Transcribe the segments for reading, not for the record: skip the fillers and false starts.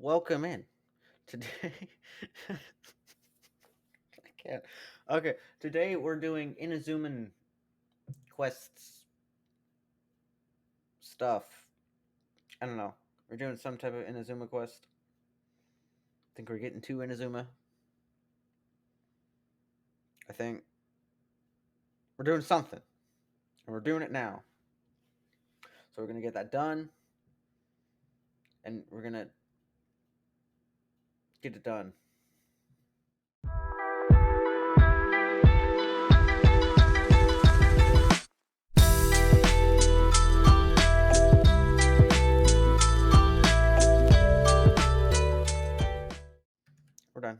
welcome in. Today, I can't. Okay, today we're doing Inazuman quests stuff. I don't know. We're doing some type of Inazuma quest. Think we're getting to Inazuma. I think we're doing something, and we're doing it now. So we're gonna get that done, and we're gonna get it done. We're done.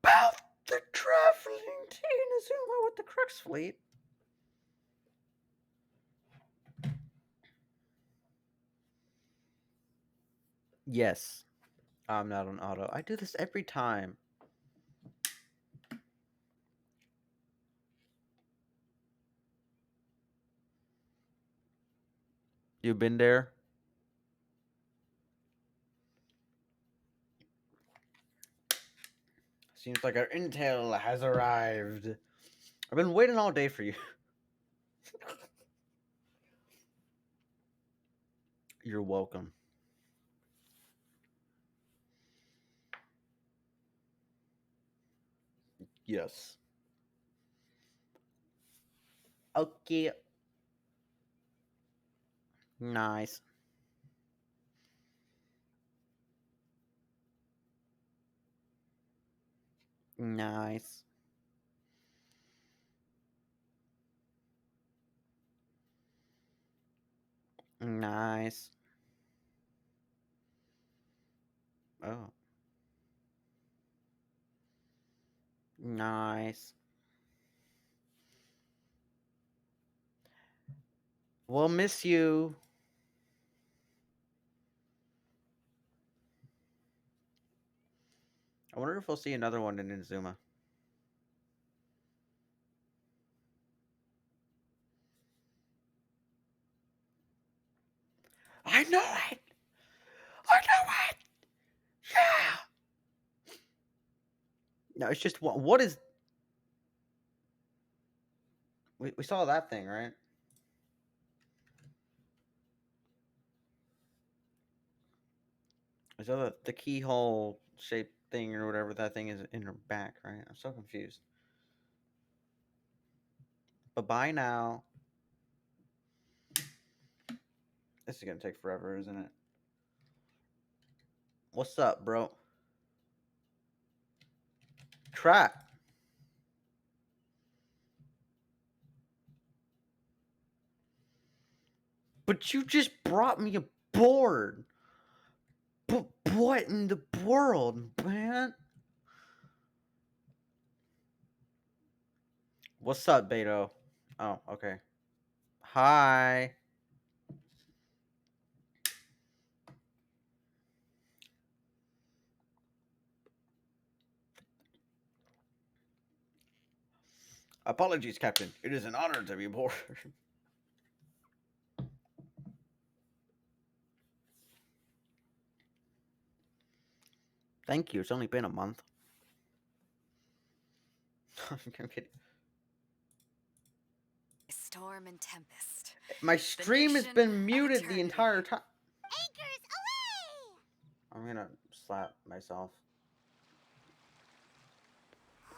About the traveling to Inazuma with the Crux fleet. Yes, I'm not on auto. I do this every time. You've been there? Seems like our intel has arrived. I've been waiting all day for you. You're welcome. Yes. Okay. Nice. Nice. Nice. Oh. Nice. We'll miss you. I wonder if we'll see another one in Inazuma. I know it! I know it! Yeah! No, it's just what is. We saw that thing, right? I saw the keyhole shaped thing or whatever that thing is in her back, right? I'm so confused. But bye now. This is gonna take forever, isn't it? What's up, bro? Crap. But you just brought me a board. But what in the world, man? What's up, Beto? Oh, okay. Hi. Apologies, Captain. It is an honor to be aboard. Thank you. It's only been a month. I'm kidding. Storm and tempest. My stream has been muted the entire time. Anchors away! I'm gonna slap myself.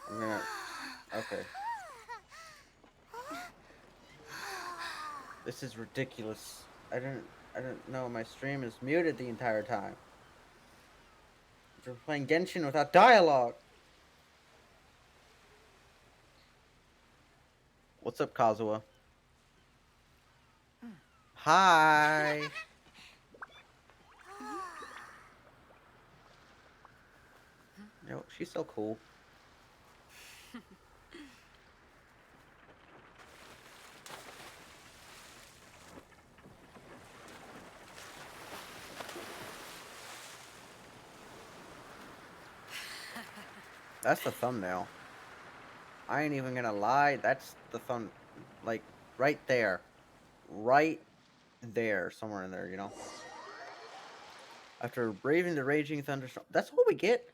I'm gonna. Okay. This is ridiculous. I didn't know my stream is muted the entire time. We're playing Genshin without dialogue. What's up, Kazuha? Hi. Yo, she's so cool. That's the thumbnail. I ain't even gonna lie. That's the thumb, like right there, right there, somewhere in there, you know. After braving the raging thunderstorm, that's what we get.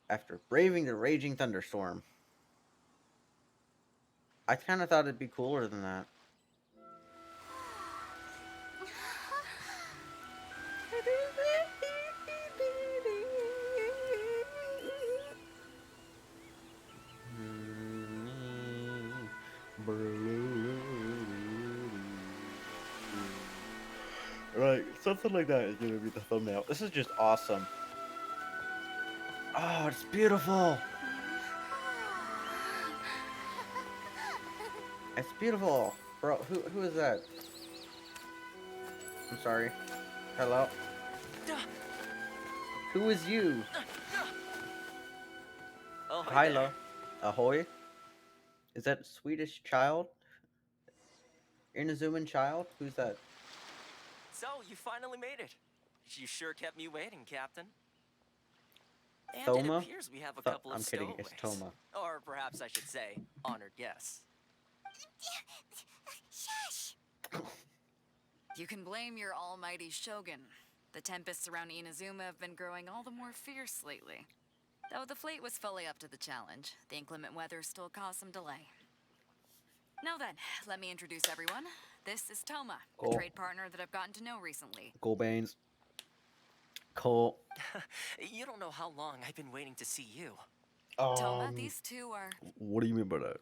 After braving the raging thunderstorm, I kind of thought it'd be cooler than that. Right, something like that is gonna be the thumbnail. This is just awesome. Oh, it's beautiful. It's beautiful, bro. Who is that? I'm sorry. Hello. Who is you? Oh, hi there. Hyla. Ahoy. Is that Swedish child? Inazuman child? Who's that? So, you finally made it. You sure kept me waiting, Captain. And it Thoma? appears we have a couple of I'm kidding. It's stowaways. Toma. Or perhaps I should say, honored guests. Shush! You can blame your almighty shogun. The tempests around Inazuma have been growing all the more fierce lately. Though the fleet was fully up to the challenge, the inclement weather still caused some delay. Now then, let me introduce everyone. This is Toma, Cool. a trade partner that I've gotten to know recently. Cool Baines. Cool. You don't know how long I've been waiting to see you. Toma, these two are... What do you mean by that?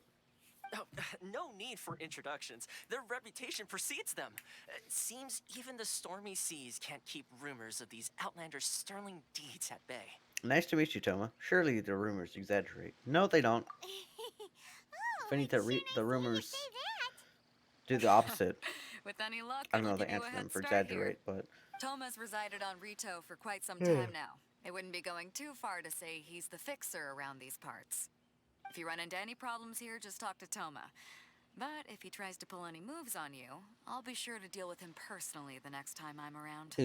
Oh, no need for introductions. Their reputation precedes them. Seems even the stormy seas can't keep rumors of these outlanders' sterling deeds at bay. Nice to meet you, Toma. Surely the rumors exaggerate. No, they don't. Oh, If I need it's to sure read nice the of you to rumors, say that. do the opposite. With any luck, I don't know it'll the give you a antonym head for start here. exaggerate, but Toma's resided on Ritou for quite some time now. It wouldn't be going too far to say he's the fixer around these parts. If you run into any problems here, just talk to Toma. But if he tries to pull any moves on you, I'll be sure to deal with him personally the next time I'm around.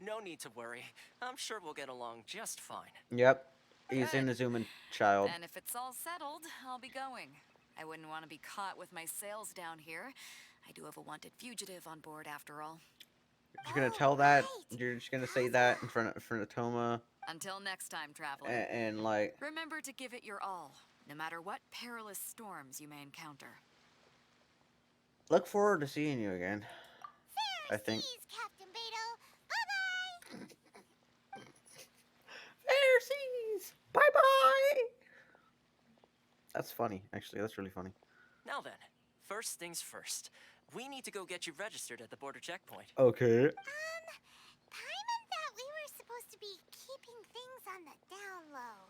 No need to worry. I'm sure we'll get along just fine. Yep. He's Good. Inazuman child. And if it's all settled, I'll be going. I wouldn't want to be caught with my sails down here. I do have a wanted fugitive on board after all. You're just gonna Oh, tell that. right. You're just gonna say that in front of Toma, Until next time, traveler. and like, Remember to give it your all, no matter what perilous storms you may encounter. look forward to seeing you again. I think. Seas, Captain Beto. Bye-bye. Fair seas. Bye bye. That's funny. Actually, that's really funny. Now then, first things first. We need to go get you registered at the border checkpoint. Okay. Paimon thought we were supposed to be keeping things on the down low.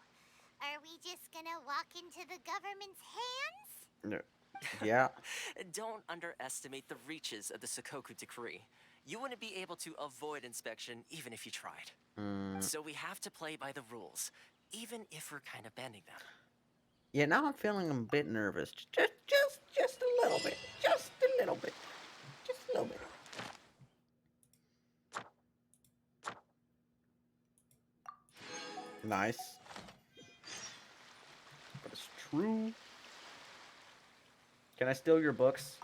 Are we just gonna walk into the government's hands? No. Yeah. Don't underestimate the reaches of the Sokoku Decree. You wouldn't be able to avoid inspection even if you tried. So we have to play by the rules, even if we're kind of bending them. Yeah. Now I'm feeling a bit nervous. Just a little bit. Just a little bit. Just a little bit. Nice. But it's true. Can I steal your books?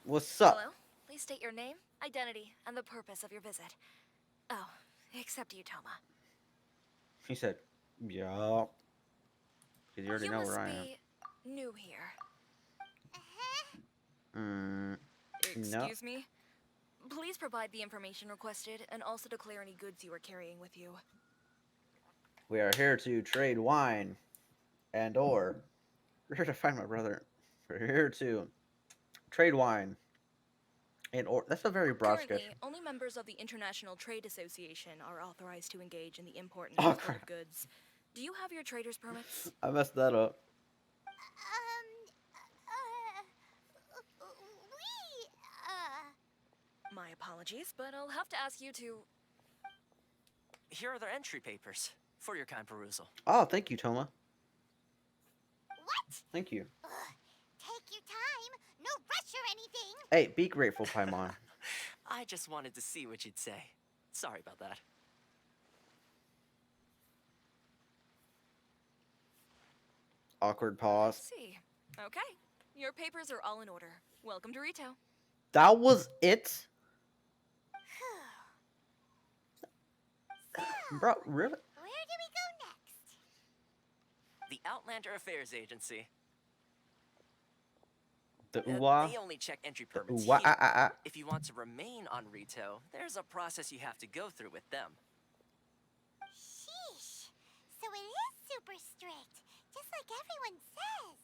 What's up? Hello? Please state your name, identity, and the purpose of your visit. Oh, except you, Toma. He said, yeah. Because you already You know must where I am. be new here. No. Excuse me? Please provide the information requested and also declare any goods you are carrying with you. We are here to trade wine and or. We're here to find my brother. We're here to trade wine and or. That's a very broad Currently, sketch. only members of the International Trade Association are authorized to engage in the import and Oh, export crap. of goods. Do you have your trader's permits? I messed that up. My apologies, but I'll have to ask you to... Here are their entry papers for your kind perusal. Oh, thank you, Toma. What? Thank you. Take your time. No rush or anything. Hey, be grateful, Paimon. I just wanted to see what you'd say. Sorry about that. Awkward I pause. see. Okay. Your papers are all in order. Welcome to Ritou. That was it? So, Bro, really? where do we go next? The Outlander Affairs Agency. The They ooh-ah? only check entry The permits ooh-ah, here. ah. If you want to remain on Ritou, there's a process you have to go through with them. Sheesh. So it is super strict, just like everyone says.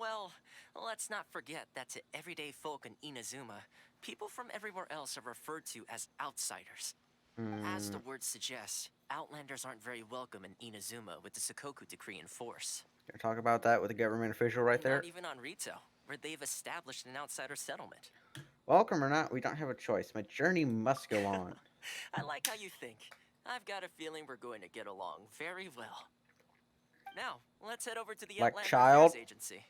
Well, let's not forget that to everyday folk in Inazuma, people from everywhere else are referred to as outsiders. As the word suggests, Outlanders aren't very welcome in Inazuma with the Sakoku Decree in force. Can I talk about that with a government official right there? Not even on Ritou, where they've established an outsider settlement. Welcome or not, we don't have a choice. My journey must go on. I like how you think. I've got a feeling we're going to get along very well. Now, let's head over to the Like Outlander child? Affairs Agency.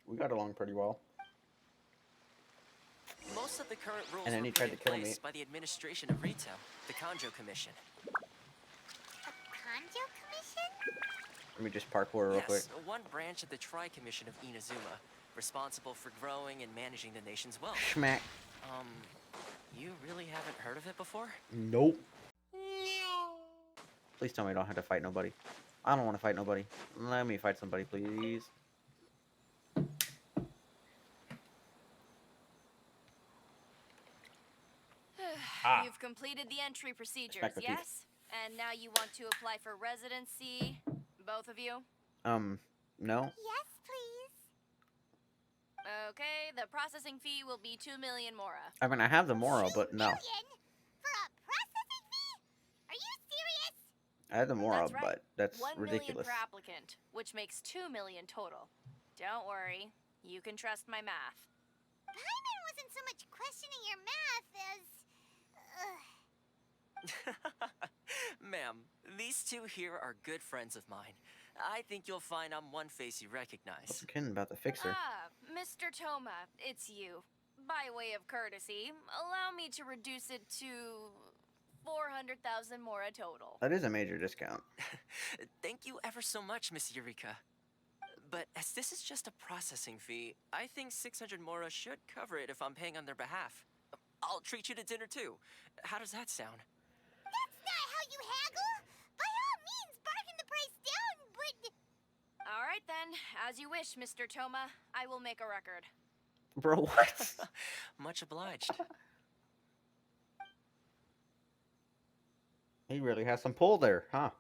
We got along pretty well. Most of the current rules And then were he put tried in to kill me. place by the administration of Ritou, the Kanjo Commission. A Kanjo Commission? Let me just parkour real quick. Yes, one branch of the Tri-Commission of Inazuma, responsible for growing and managing the nation's wealth. Schmack. You really haven't heard of it before? Nope. Please tell me I don't have to fight nobody. I don't want to fight nobody. Let me fight somebody, please. Ah. You've completed the entry procedures, Smack the teeth. yes? And now you want to apply for residency, both of you? No. Yes, please. Okay, the processing fee will be 2 million mora. I mean, I have the moral, 2 but no. million? For a processing fee? Are you serious? I have the moral, That's right. but that's 1 ridiculous. million per applicant, which makes 2 million total. Don't worry, you can trust my math. Paimon wasn't so much questioning your math as... Ma'am, these two here are good friends of mine. I think you'll find I'm one face you recognize. What's kidding about the fixer? Ah, Mr. Toma, it's you. By way of courtesy, allow me to reduce it to 400,000 mora total. That is a major discount. Thank you ever so much, Miss Eureka. But as this is just a processing fee, I think 600 mora should cover it if I'm paying on their behalf. I'll treat you to dinner too. How does that sound? That's not how you haggle! By all means, bargain the price down, but... All right then, as you wish, Mr. Toma. I will make a record. Bro, what? Much obliged. He really has some pull there, huh?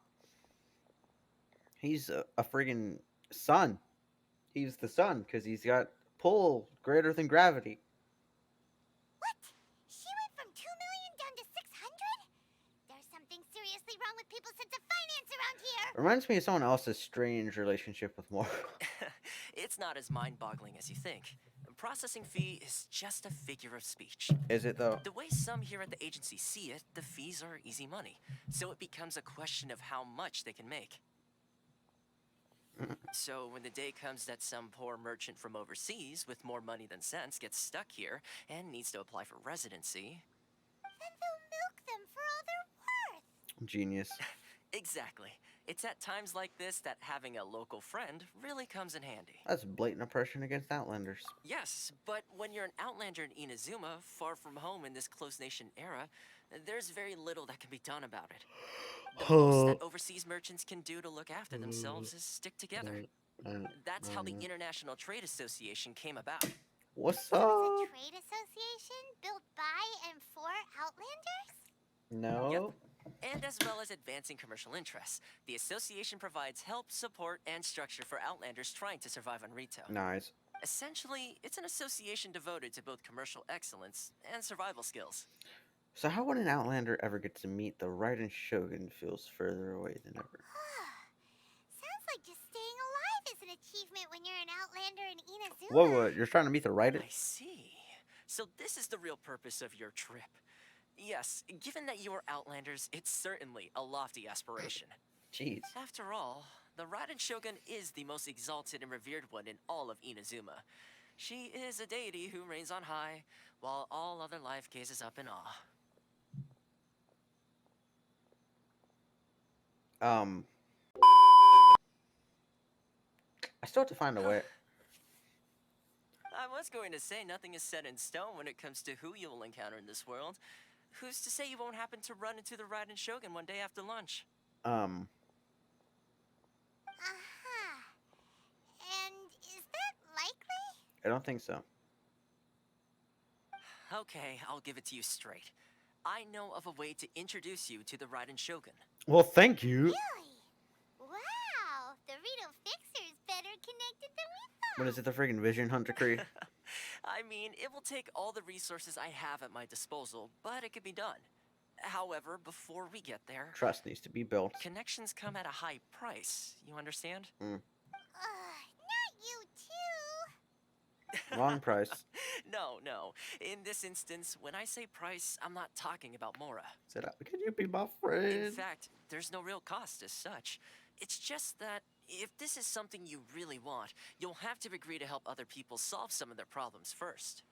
He's a friggin' sun. He's the sun because he's got pull greater than gravity. What? She went from 2 million down to 600? There's something seriously wrong with people's sense of finance around here! Reminds me of someone else's strange relationship with Moro. It's not as mind-boggling as you think. Processing fee is just a figure of speech. Is it though? The way some here at the agency see it, the fees are easy money. So it becomes a question of how much they can make. So when the day comes that some poor merchant from overseas with more money than sense gets stuck here and needs to apply for residency... Then they'll milk them for all they're worth! Genius. Exactly. It's at times like this that having a local friend really comes in handy. That's blatant oppression against Outlanders. Yes, but when you're an outlander in Inazuma, far from home in this close nation era, there's very little that can be done about it. The most that overseas merchants can do to look after themselves is stick together. That's how the International Trade Association came about. What's So up? it's a trade association built by and for Outlanders? No. And as well as advancing commercial interests, the association provides help, support, and structure for outlanders trying to survive on Ritou. Nice. Essentially, it's an association devoted to both commercial excellence and survival skills. So how would an Outlander ever get to meet the Raiden Shogun feels further away than ever? Sounds like just staying alive is an achievement when you're an Outlander in Inazuma. Whoa, you're trying to meet the Raiden? I see. So this is the real purpose of your trip. Yes, given that you are Outlanders, it's certainly a lofty aspiration. Jeez. After all, the Raiden Shogun is the most exalted and revered one in all of Inazuma. She is a deity who reigns on high, while all other life gazes up in awe. I still have to find a way. I was going to say nothing is set in stone when it comes to who you'll encounter in this world. Who's to say you won't happen to run into the Raiden Shogun one day after lunch? Um, Uh-huh. And is that likely? I don't think so. Okay, I'll give it to you straight. I know of a way to introduce you to the Raiden Shogun. Well, thank you. Really? Wow, the Ritou Fixer is better connected than we thought. What is it, the freaking Vision Hunt decree? I mean, it will take all the resources I have at my disposal, but it could be done. However, before we get there, Trust needs to be built. connections come at a high price. You understand? Not you too. Wrong price. No. In this instance, when I say price, I'm not talking about Mora. Said, can you be my In friend? fact, there's no real cost as such. It's just that if this is something you really want, you'll have to agree to help other people solve some of their problems first.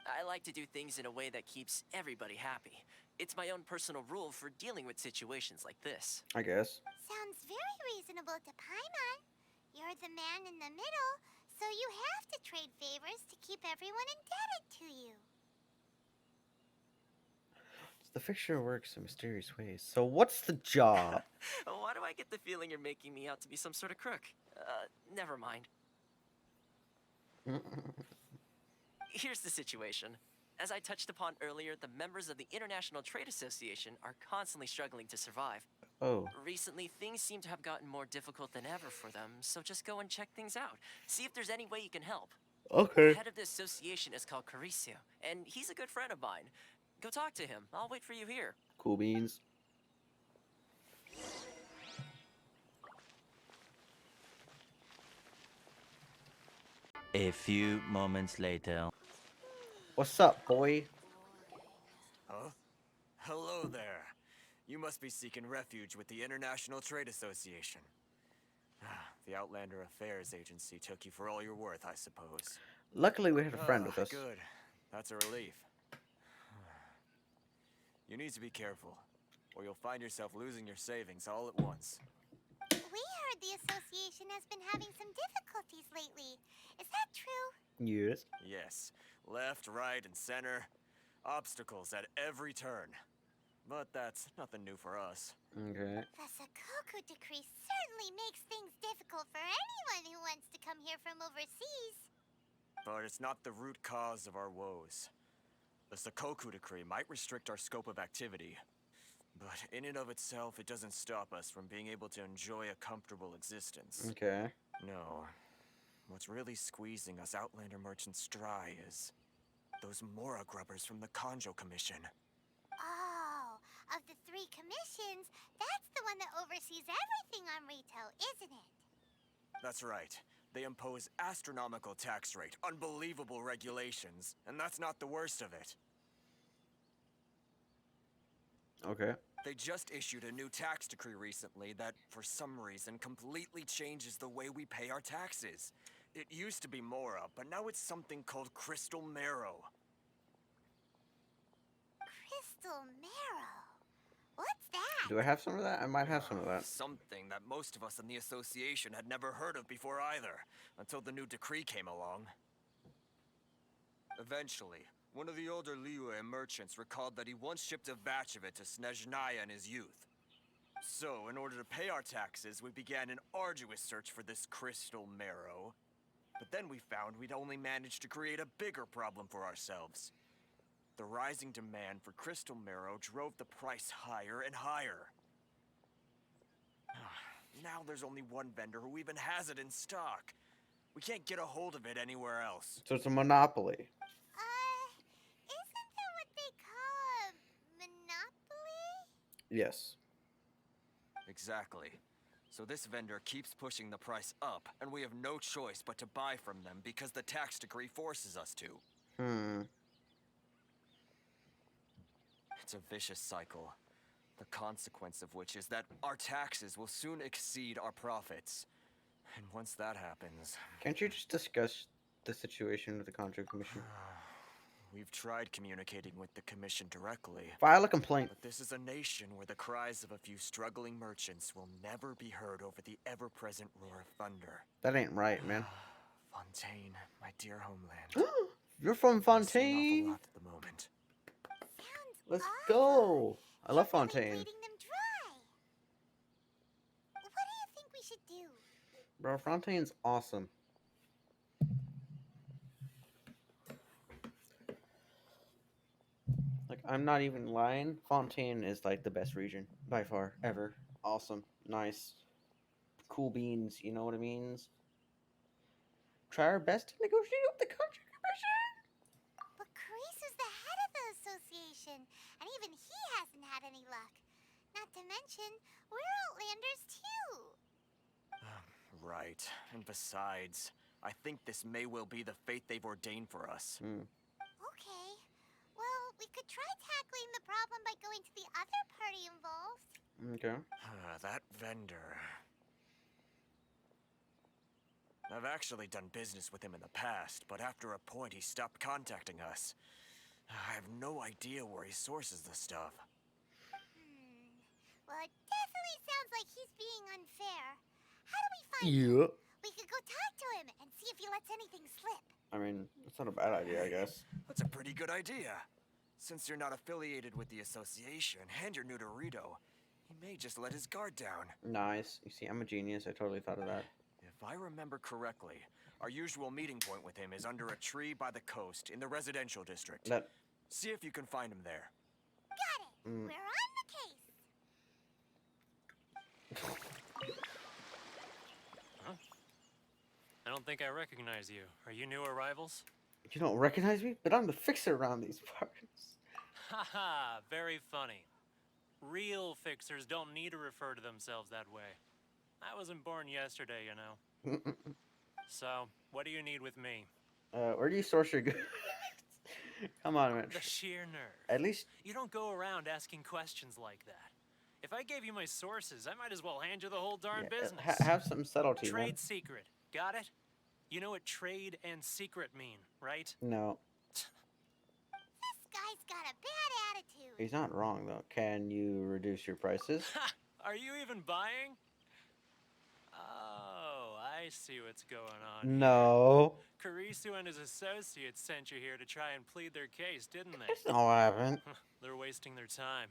I like to do things in a way that keeps everybody happy. It's my own personal rule for dealing with situations like this. I guess. Sounds very reasonable to Paimon. You're the man in the middle, so you have to trade favors to keep everyone indebted to you. The fixture works in mysterious ways. So what's the job? Why do I get the feeling you're making me out to be some sort of crook? Never mind. Here's the situation. As I touched upon earlier, the members of the International Trade Association are constantly struggling to survive. Oh. Recently, things seem to have gotten more difficult than ever for them, so just go and check things out. See if there's any way you can help. Okay. The head of the association is called Caricio, and he's a good friend of mine. Go talk to him. I'll wait for you here. Cool beans. A few moments later. What's up, boy? Huh? Hello there. You must be seeking refuge with the International Trade Association. The Outlander Affairs Agency took you for all you're worth, I suppose. Luckily, we had a friend with us. Good. That's a relief. You need to be careful, or you'll find yourself losing your savings all at once. We heard the association has been having some difficulties lately. Is that true? Yes. Yes. Left, right, and center. Obstacles at every turn. But that's nothing new for us. Okay. The Sakoku decree certainly makes things difficult for anyone who wants to come here from overseas. But it's not the root cause of our woes. The Sakoku decree might restrict our scope of activity, but in and of itself, it doesn't stop us from being able to enjoy a comfortable existence. Okay. No. What's really squeezing us Outlander merchants dry is those Mora grubbers from the Kanjo Commission. Oh, of the 3 commissions, that's the one that oversees everything on Ritou, isn't it? That's right. They impose astronomical tax rate, unbelievable regulations, and that's not the worst of it. Okay. They just issued a new tax decree recently that, for some reason, completely changes the way we pay our taxes. It used to be Mora, but now it's something called Crystal Marrow. Crystal Marrow. What's that? Do I have some of that? I might have some of that. Something that most of us in the association had never heard of before either, until the new decree came along. Eventually, one of the older Liyue merchants recalled that he once shipped a batch of it to Snezhnaya in his youth. So, in order to pay our taxes, we began an arduous search for this crystal marrow. But then we found we'd only managed to create a bigger problem for ourselves. The rising demand for crystal marrow drove the price higher and higher. Now there's only one vendor who even has it in stock. We can't get a hold of it anywhere else. So it's a monopoly. Isn't that what they call a monopoly? Yes. Exactly. So this vendor keeps pushing the price up, and we have no choice but to buy from them because the tax decree forces us to. It's a vicious cycle. The consequence of which is that our taxes will soon exceed our profits. And once that happens... Can't you just discuss the situation with the Contra Commission? We've tried communicating with the Commission directly. File a complaint. But this is a nation where the cries of a few struggling merchants will never be heard over the ever-present roar of thunder. That ain't right, man. Fontaine, my dear homeland. You're from I see an awful Fontaine? lot at the moment. Sounds Let's awful. go. I You're love really Fontaine. bleeding them dry. What do you think we should do? Bro, Fontaine's awesome. Like, I'm not even lying. Fontaine is like the best region by far ever. Awesome, nice, cool beans. You know what it means. Try our best to negotiate with the country commission. But Carice is the head of the association, and even he hasn't had any luck. Not to mention, we're Outlanders too. Right. And besides, I think this may well be the fate they've ordained for us. Okay. Well, we could try tackling the problem by going to the other party involved. Okay. That vendor. I've actually done business with him in the past, but after a point he stopped contacting us. I have no idea where he sources the stuff. Well, it definitely sounds like he's being unfair. How do we find him? Yeah. We could go talk to him and see if he lets anything slip. I mean, it's not a bad idea, I guess. That's a pretty good idea. Since you're not affiliated with the association and you're new to Ritou, he may just let his guard down. Nice. You see, I'm a genius. I totally thought of that. If I remember correctly, our usual meeting point with him is under a tree by the coast in the residential district. That. See if you can find him there. Got it. We're on the case. I don't think I recognize you. Are you new arrivals? You don't recognize me, but I'm the fixer around these parts. Haha, very funny. Real fixers don't need to refer to themselves that way. I wasn't born yesterday, you know. So, what do you need with me? Where do you source your goods? Come on, man. The sheer nerve. At least You don't go around asking questions like that. If I gave you my sources, I might as well hand you the whole darn business. have some subtlety, man. Trade secret. Got it? You know what trade and secret mean, right? No, This guy's got a bad attitude. he's not wrong though. Can you reduce your prices? Ha! Are you even buying? Oh, I see what's going on. No. Karisu and his associates sent you here to try and plead their case, didn't they? That's not what happened. They're wasting their time.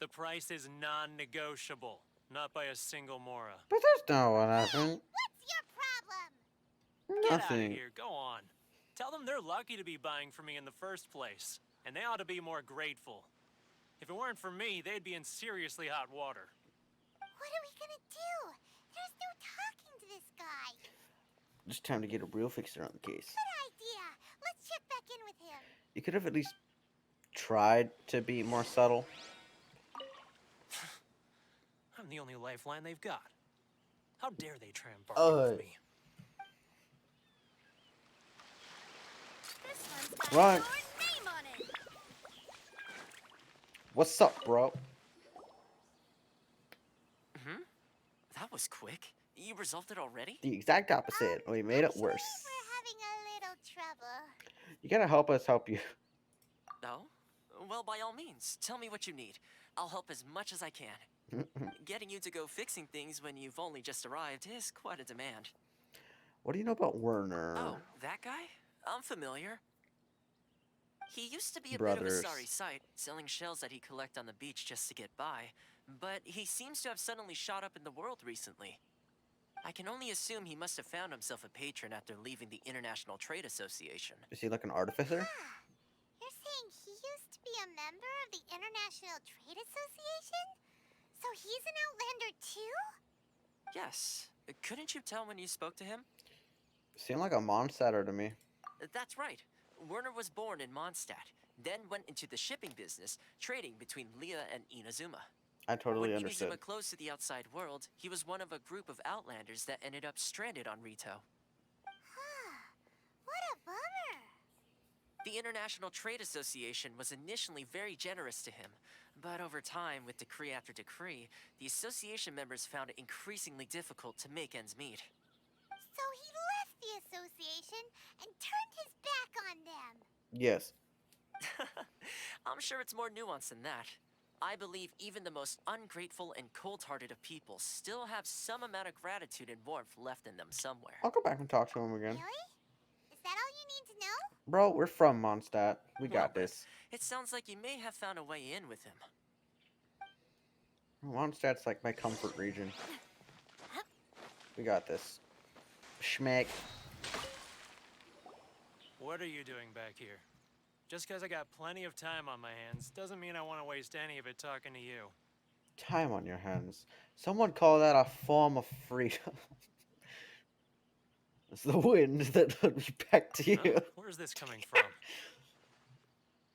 The price is non-negotiable, not by a single Mora. But that's not what happened. What's your problem? Get out of Nothing. here, go on. Tell them they're lucky to be buying from me in the first place, and they ought to be more grateful. If it weren't for me, they'd be in seriously hot water. What are we gonna do? There's no talking to this guy. It's time to get a real fixer on the case. Good idea. Let's check back in with him. You could have at least tried to be more subtle. I'm the only lifeline they've got. How dare they try and bargain with me? This one's got Right. your name on it. What's up, bro? That was quick. You resolved it already? The exact opposite. We made it worse. We're having a little trouble. You gotta help us help you. No? Well, by all means, tell me what you need. I'll help as much as I can. Getting you to go fixing things when you've only just arrived is quite a demand. What do you know about Werner? Oh, that guy? I'm familiar. He used to be a bit Brothers. of a sorry sight, selling shells that he'd collect on the beach just to get by. But he seems to have suddenly shot up in the world recently. I can only assume he must have found himself a patron after leaving the International Trade Association. Is he like an artificer? You're saying he used to be a member of the International Trade Association? So he's an Outlander too? Yes. Couldn't you tell when you spoke to him? Seemed like a Mondstatter to me. That's right. Werner was born in Mondstadt, then went into the shipping business, trading between Leah and Inazuma. I totally When understood. Inazuma closed to the outside world, he was one of a group of outlanders that ended up stranded on Ritou. What a bummer. The International Trade Association was initially very generous to him, but over time, with decree after decree, the association members found it increasingly difficult to make ends meet. So he left the association and turned his back on them. Yes. I'm sure it's more nuanced than that. I believe even the most ungrateful and cold-hearted of people still have some amount of gratitude and warmth left in them somewhere. I'll go back and talk to him again. Really? Bro, we're from Mondstadt. We Well, got but this. it sounds like you may have found a way in with him. Mondstadt's like my comfort region. We got this. Schmeck. What are you doing back here? Just because I got plenty of time on my hands doesn't mean I want to waste any of it talking to you. Time on your hands. Someone call that a form of freedom. It's the wind that led me back to you. Huh? Where's this coming from?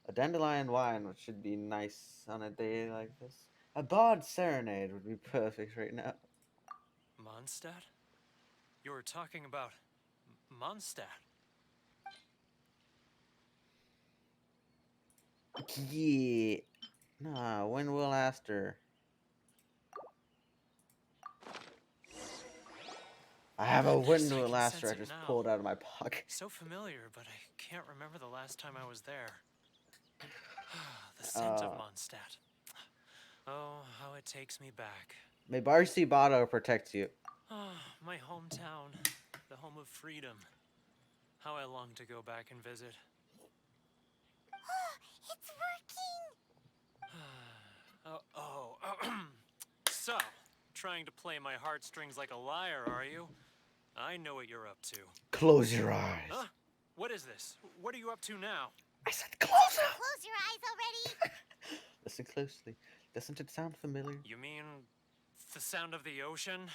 A dandelion wine, which should be nice on a day like this. A bard serenade would be perfect right now. Mondstadt? You were talking about Mondstadt. Yeah. Nah, when will Aster? I have a Goodness, wind I will can Aster sense I it just now. pulled out of my pocket. So familiar, but I can't remember the last time I was there. The scent of Mondstadt. Oh, how it takes me back. May Barcy Botto protect you. Oh, my hometown, the home of freedom. How I long to go back and visit. It's working! So, trying to play my heartstrings like a liar, are you? I know what you're up to. Close your eyes. Huh? What is this? What are you up to now? I said close them. Close your eyes already! Listen closely. Doesn't it sound familiar? You mean the sound of the ocean?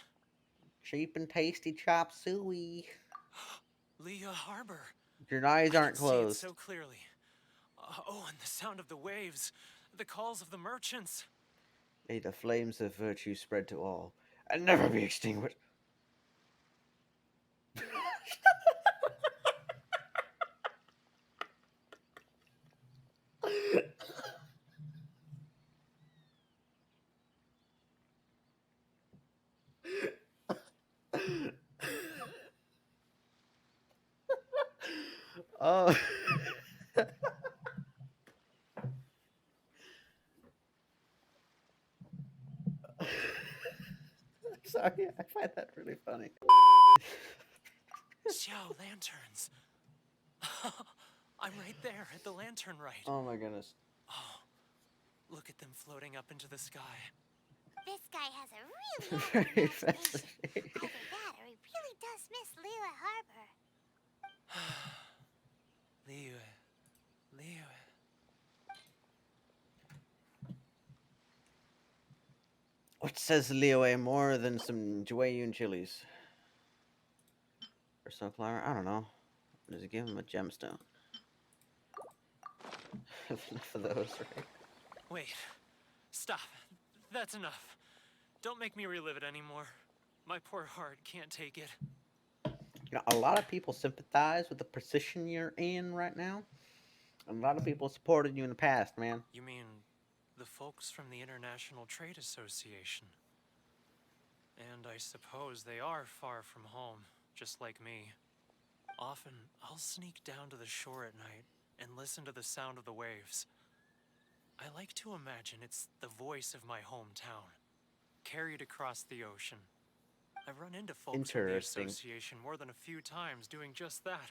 Cheap and tasty chop suey. Leah Harbor. Your eyes I aren't can see it closed. so clearly. Oh, and the sound of the waves, the calls of the merchants. May the flames of virtue spread to all, and never be extinguished. Oh. Sorry, I find that really funny. Xiao lanterns. I'm right there at the lantern right. Oh my goodness. Oh, look at them floating up into the sky. This guy has a really Very active imagination. fascinating. Either that or he really does miss Lila Harbor. Liyue. What says Liyue more than some Jueyun chilies? Or sunflower? I don't know. Does it give him a gemstone? Enough of those, right? Wait. Stop. That's enough. Don't make me relive it anymore. My poor heart can't take it. You know, a lot of people sympathize with the position you're in right now. And a lot of people supported you in the past, man. You mean the folks from the International Trade Association? And I suppose they are far from home, just like me. Often, I'll sneak down to the shore at night and listen to the sound of the waves. I like to imagine it's the voice of my hometown, carried across the ocean. I've run into folks from the Interesting. association more than a few times doing just that,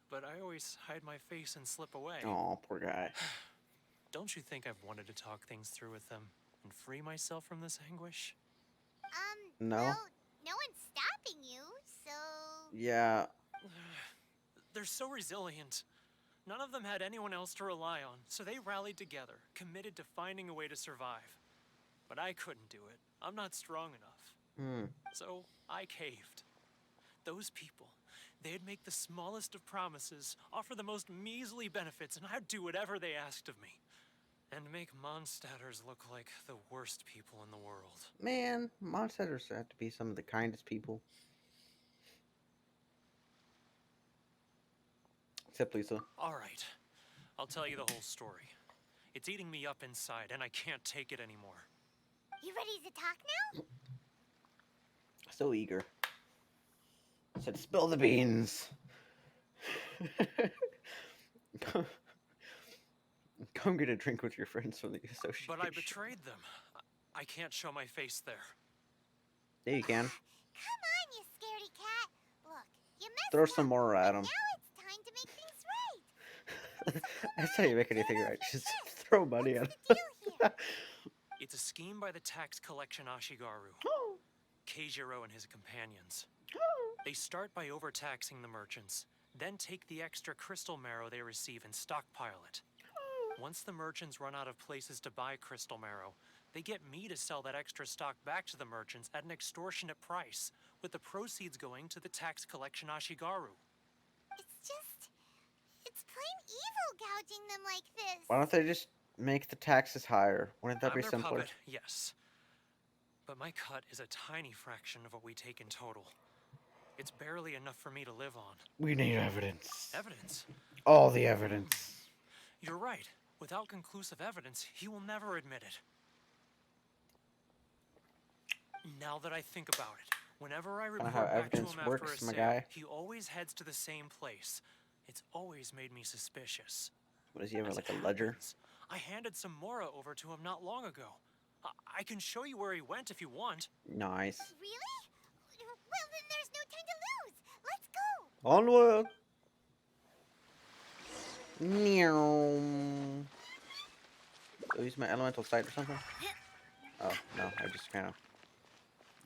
but I always hide my face and slip away. Oh, poor guy. Don't you think I've wanted to talk things through with them and free myself from this anguish? No? Well, no one's stopping you, so... Yeah. They're so resilient. None of them had anyone else to rely on, so they rallied together, committed to finding a way to survive. But I couldn't do it. I'm not strong enough. So I caved. Those people, they'd make the smallest of promises, offer the most measly benefits, and I'd do whatever they asked of me. And make Mondstadters look like the worst people in the world. Man, Mondstadters have to be some of the kindest people. Except Lisa. All right, I'll tell you the whole story. It's eating me up inside, and I can't take it anymore. You ready to talk now? So eager. I said, spill the beans. Come get a drink with your friends from the association. But I betrayed them. I can't show my face there. Yeah, you can. Come on, you scaredy cat. Look, you messed Throw some up, more at but him. now it's time to make things right. That's how you make anything right. Just throw money at What's the deal here? It's a scheme by the tax collection Ashigaru, Keijiro and his companions. They start by overtaxing the merchants, then take the extra crystal marrow they receive and stockpile it. Once the merchants run out of places to buy crystal marrow, they get me to sell that extra stock back to the merchants at an extortionate price, with the proceeds going to the tax collection Ashigaru. It's plain evil gouging them like this. Why don't they just make the taxes higher? Wouldn't that I'm be their simpler? puppet, yes. But my cut is a tiny fraction of what we take in total. It's barely enough for me to live on. We need evidence. Evidence? All the evidence. You're right. Without conclusive evidence, he will never admit it. Now that I think about it, whenever I report how back to evidence him after a works, my sale, guy. he always heads to the same place. It's always made me suspicious. What does he have, As like it a ledger? happens, I handed some Mora over to him not long ago. I can show you where he went if you want. Nice. Really? Well, then there's no time to lose. Let's go. Onward. Meow. Do I use my elemental sight or something? Oh, no. I just kind of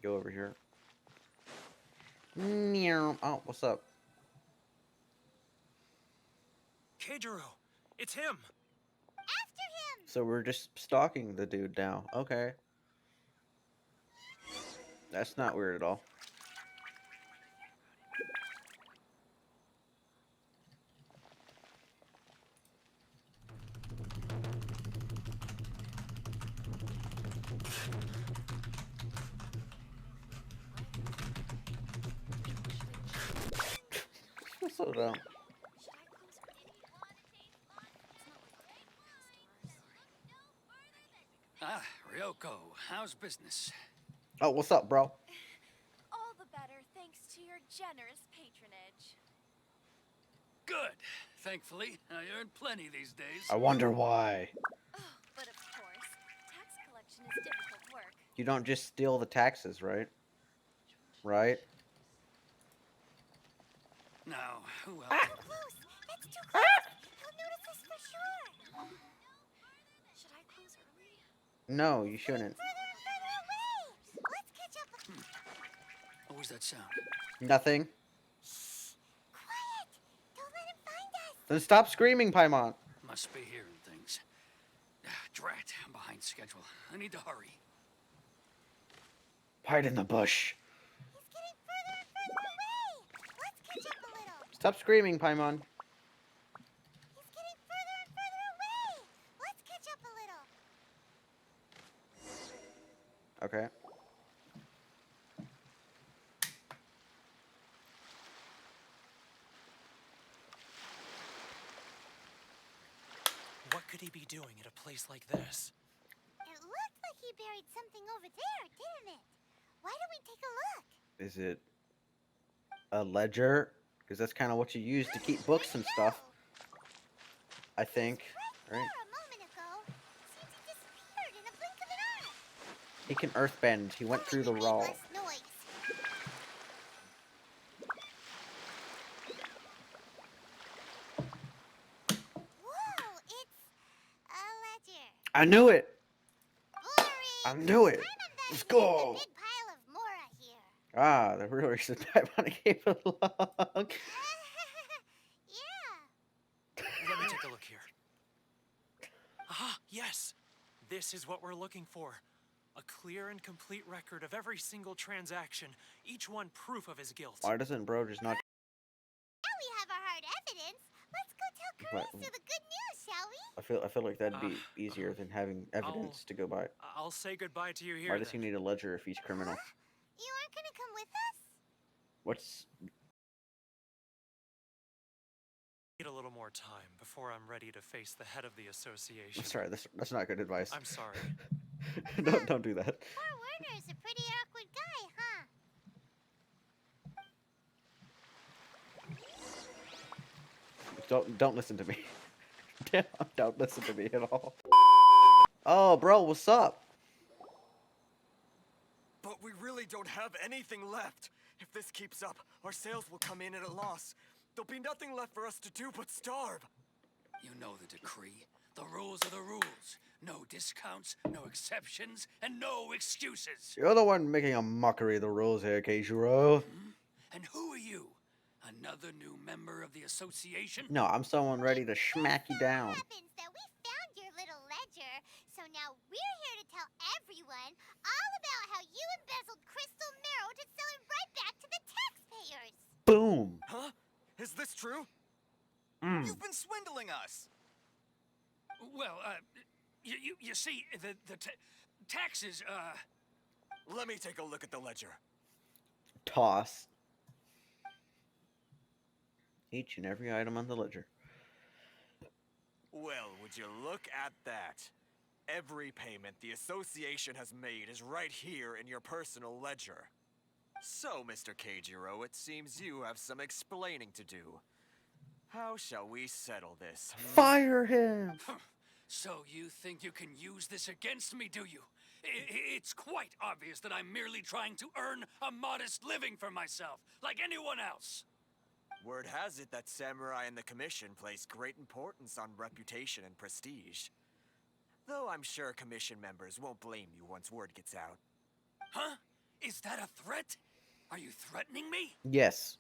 go over here. Meow. Oh, what's up? Keijiro, it's him! After him. So we're just stalking the dude now. Okay. That's not weird at all. So dumb. Ah, Ryoko, how's business? Oh, what's up, bro? All the better thanks to your generous patronage. Good. Thankfully, I earn plenty these days. I wonder why. Oh, but of course, tax collection is difficult work. You don't just steal the taxes, right? Right? Now, who else? Too close. That's too close. He'll notice us for sure. Should I close early? No, you shouldn't. Further and further away. Let's catch up. What was that sound? Nothing. Quiet. Don't let him find us. Then stop screaming, Paimon. Must be hearing things. Drat, I'm behind schedule. I need to hurry. Hide in the bush. He's getting further and further away. Let's catch up a little. Stop screaming, Paimon. He's getting further and further away. Let's catch up a little. Okay. What could he be doing at a place like this? It looked like he buried something over there, didn't it? Why don't we take a look? Is it a ledger? Because that's kind of what you use to keep books and stuff. I think. Right Right? there a moment ago. Seems he disappeared in a blink of an eye. He can earthbend. He went through the Made raw. less noise. Whoa, it's a ledger. I knew it. Boring. I knew it. Paimon Let's valued go. the big pile of Mora here. Ah, the real reason Paimon gave it a look. Yeah. Let me take a look here. Ah, yes! This is what we're looking for. A clear and complete record of every single transaction, each one proof of his guilt. Why doesn't bro just not? Now we have our hard evidence. Let's go tell But- Carissa the good news, shall we? I feel like that'd be easier than having evidence to go by. I'll say goodbye to you here. Why does he then. need a ledger if he's criminal? You aren't gonna come with us? What's Need a little more time before I'm ready to face the head of the association. sorry? That's not good advice. I'm sorry. Don't do that. Poor Werner's a pretty awkward guy, huh? Don't listen to me. Don't listen to me at all. Oh, bro, what's up? But we really don't have anything left. If this keeps up, our sales will come in at a loss. There'll be nothing left for us to do but starve. You know the decree. The rules are the rules. No discounts, no exceptions, and no excuses. You're the one making a mockery of the rules here, Keijiro. And who are you? Another new member of the association? No, I'm someone ready to smack you down. Happens that we found your little ledger, so now we're here to tell everyone all about how you embezzled crystal marrow to sell it right back to the taxpayers. Boom. Huh? Is this true? You've been swindling us. Well, you see, the taxes, Let me take a look at the ledger. Toss. Each and every item on the ledger. Well, would you look at that? Every payment the association has made is right here in your personal ledger. So, Mr. Keijiro, it seems you have some explaining to do. How shall we settle this? Fire him! So you think you can use this against me, do you? It's quite obvious that I'm merely trying to earn a modest living for myself, like anyone else. Word has it that Samurai and the Commission place great importance on reputation and prestige. Though I'm sure Commission members won't blame you once word gets out. Huh? Is that a threat? Are you threatening me? Yes.